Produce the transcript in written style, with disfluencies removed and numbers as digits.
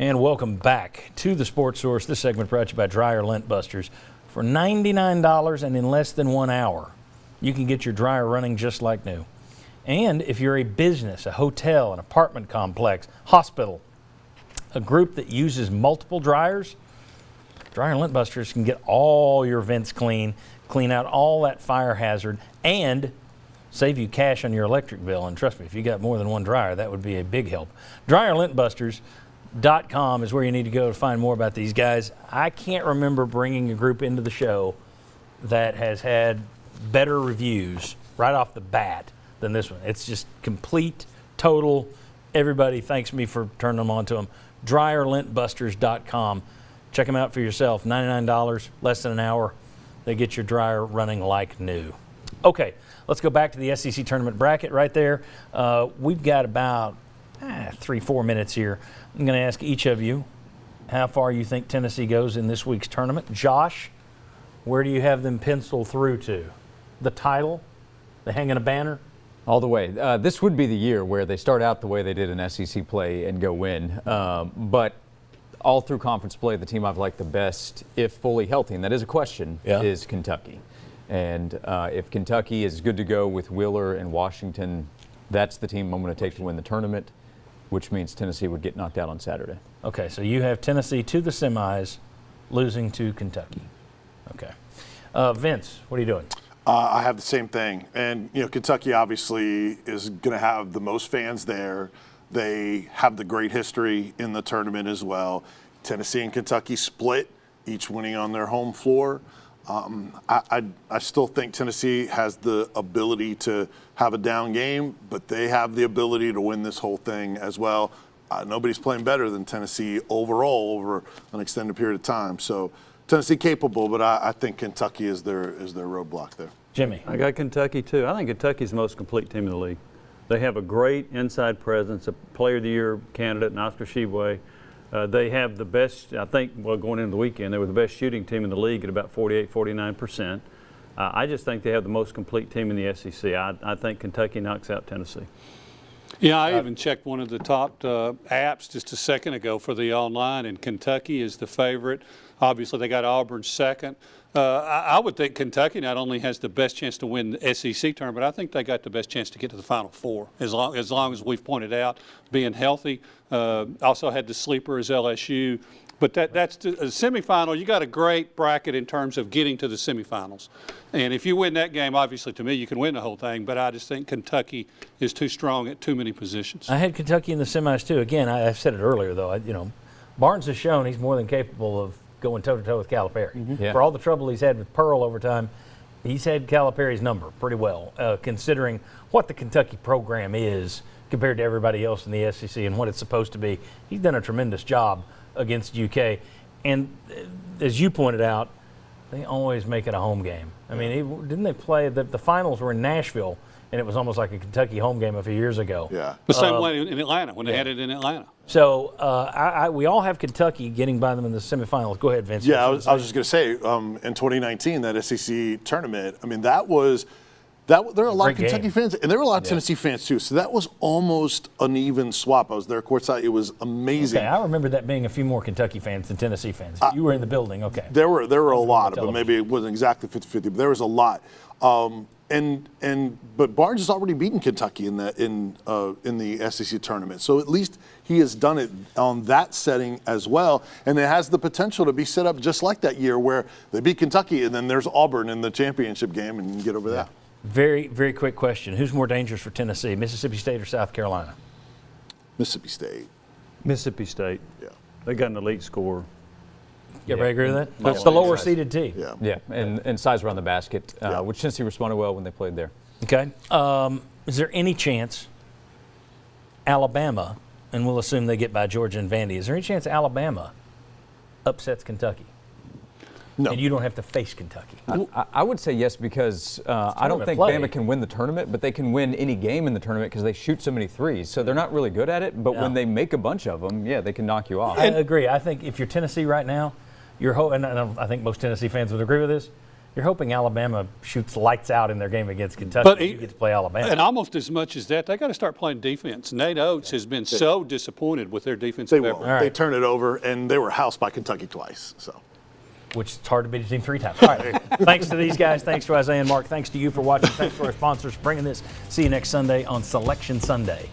And welcome back to the Sports Source. This segment brought to you by Dryer Lint Busters. For $99 and in less than 1 hour, you can get your dryer running just like new. And if you're a business, a hotel, an apartment complex, hospital, a group that uses multiple dryers, Dryer Lint Busters can get all your vents clean, clean out all that fire hazard, and save you cash on your electric bill. And trust me, if you got more than one dryer, that would be a big help. DryerLintBusters.com is where you need to go to find more about these guys. I can't remember bringing a group into the show that has had better reviews right off the bat than this one. It's just complete, total. Everybody thanks me for turning them on to them. DryerLintBusters.com. Check them out for yourself. $99, less than an hour. They get your dryer running like new. Okay, let's go back to the SEC tournament bracket right there. We've got about 3-4 minutes here. I'm going to ask each of you how far you think Tennessee goes in this week's tournament. Josh, where do you have them penciled through to? The title? They hanging a banner? All the way. This would be the year where they start out the way they did in SEC play and go win. But all through conference play, the team I've liked the best, if fully healthy, and that is a question, is Kentucky. And if Kentucky is good to go with Wheeler and Washington, that's the team I'm going to take to win the tournament, which means Tennessee would get knocked out on Saturday. Okay, so you have Tennessee to the semis, losing to Kentucky. Okay. Vince, what are you doing? I have the same thing. And, Kentucky obviously is going to have the most fans there. They have the great history in the tournament as well. Tennessee and Kentucky split, each winning on their home floor. I still think Tennessee has the ability to have a down game, but they have the ability to win this whole thing as well. Nobody's playing better than Tennessee overall over an extended period of time. So Tennessee capable, but I think Kentucky is their roadblock there. Jimmy. I got Kentucky too. I think Kentucky's the most complete team in the league. They have a great inside presence, a Player of the Year candidate in Oscar Tshiebwe. They have the best, I think, going into the weekend, they were the best shooting team in the league at about 48-49%. I just think they have the most complete team in the SEC. I think Kentucky knocks out Tennessee. Yeah, I even checked one of the top apps just a second ago for the online, and Kentucky is the favorite. Obviously, they got Auburn second. I would think Kentucky not only has the best chance to win the SEC tournament, but I think they got the best chance to get to the Final Four, as long as we've pointed out, being healthy. Also had the sleeper as LSU. But that's a semifinal. You got a great bracket in terms of getting to the semifinals. And if you win that game, obviously, to me, you can win the whole thing. But I just think Kentucky is too strong at too many positions. I had Kentucky in the semis, too. Again, I said it earlier, though. Barnes has shown he's more than capable of going toe-to-toe with Calipari. Mm-hmm. Yeah. For all the trouble he's had with Pearl over time, he's had Calipari's number pretty well, considering what the Kentucky program is compared to everybody else in the SEC and what it's supposed to be. He's done a tremendous job against UK. And as you pointed out, they always make it a home game. I mean, didn't they play – the finals were in Nashville, and it was almost like a Kentucky home game a few years ago. Yeah. The same way in Atlanta, when they had it in Atlanta. So we all have Kentucky getting by them in the semifinals. Go ahead, Vince. Yeah, I was just going to say, in 2019, that SEC tournament, I mean, there were a lot of Kentucky fans, and there were a lot of Tennessee fans, too. So that was almost an even swap. I was there courtside. It was amazing. Okay, I remember that being a few more Kentucky fans than Tennessee fans. You were in the building, okay. There were a lot of them. Maybe it wasn't exactly 50-50, but there was a lot. But Barnes has already beaten Kentucky in the SEC tournament. So at least he has done it on that setting as well. And it has the potential to be set up just like that year where they beat Kentucky and then there's Auburn in the championship game and you can get over that. Very, very quick question. Who's more dangerous for Tennessee, Mississippi State or South Carolina? Mississippi State. Mississippi State. Yeah. They got an elite score. Everybody agree with that? That's the lower seeded team. Yeah, and size around the basket, which Tennessee responded well when they played there. Okay. Is there any chance Alabama, and we'll assume they get by Georgia and Vandy, is there any chance Alabama upsets Kentucky? No. And you don't have to face Kentucky. I would say yes because I don't think Bama can win the tournament, but they can win any game in the tournament because they shoot so many threes. So they're not really good at it, but when they make a bunch of them, they can knock you off. I agree. I think if you're Tennessee right now, and I think most Tennessee fans would agree with this, You're hoping Alabama shoots lights out in their game against Kentucky. You get to play Alabama. And almost as much as that, they got to start playing defense. Nate Oates has been so disappointed with their defensive They effort. will. All right. They turn it over, and they were housed by Kentucky twice. So. Which is hard to beat a team 3 times. All right. Thanks to these guys. Thanks to Isaiah and Mark. Thanks to you for watching. Thanks to our sponsors for bringing this. See you next Sunday on Selection Sunday.